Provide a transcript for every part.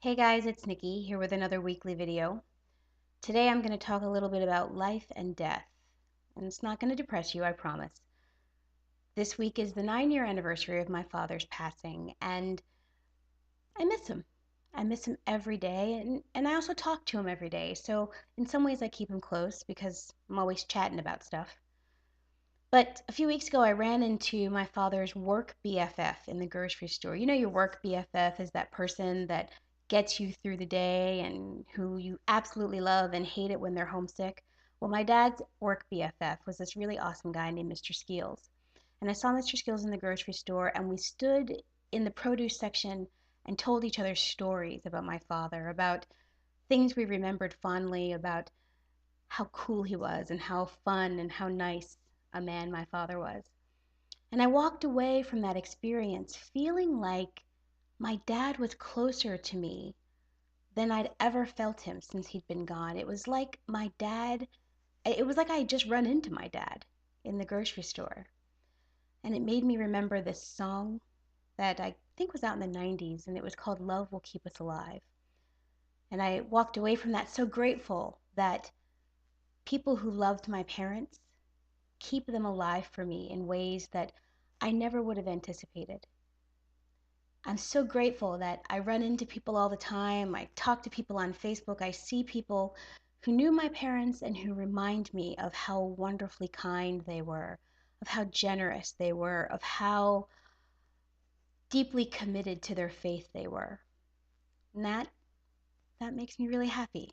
Hey guys, it's Nikki here with another weekly video. Today I'm going to talk a little bit about life and death, and it's not going to depress you, I promise. This week is the 9-year anniversary of my father's passing, and I miss him. I miss him every day, and I also talk to him every day, so in some ways I keep him close because I'm always chatting about stuff. But a few weeks ago, I ran into my father's work BFF in the grocery store. You know, your work BFF is that person that gets you through the day and who you absolutely love and hate it when they're homesick. Well, my dad's work BFF was this really awesome guy named Mr. Skeels. And I saw Mr. Skeels in the grocery store, and we stood in the produce section and told each other stories about my father, about things we remembered fondly, about how cool he was and how fun and how nice a man my father was. And I walked away from that experience feeling like my dad was closer to me than I'd ever felt him since he'd been gone. It was like I had just run into my dad in the grocery store. And it made me remember this song that I think was out in the 90s, and it was called Love Will Keep Us Alive. And I walked away from that so grateful that people who loved my parents keep them alive for me in ways that I never would have anticipated. I'm so grateful that I run into people all the time. I talk to people on Facebook. I see people who knew my parents and who remind me of how wonderfully kind they were, of how generous they were, of how deeply committed to their faith they were. And that makes me really happy.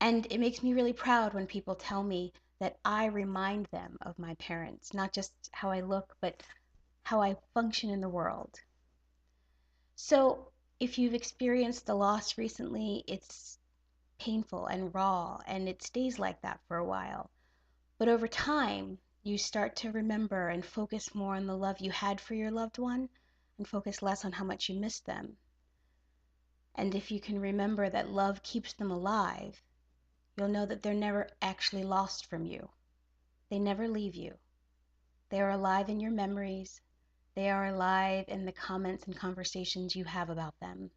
And it makes me really proud when people tell me that I remind them of my parents, not just how I look, but how I function in the world. So, if you've experienced the loss recently, it's painful and raw, and it stays like that for a while. But over time, you start to remember and focus more on the love you had for your loved one and focus less on how much you missed them. And if you can remember that love keeps them alive, you'll know that they're never actually lost from you. They never leave you. They are alive in your memories. They are alive in the comments and conversations you have about them.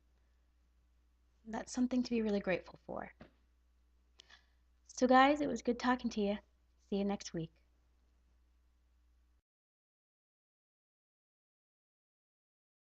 That's something to be really grateful for. So, guys, it was good talking to you. See you next week.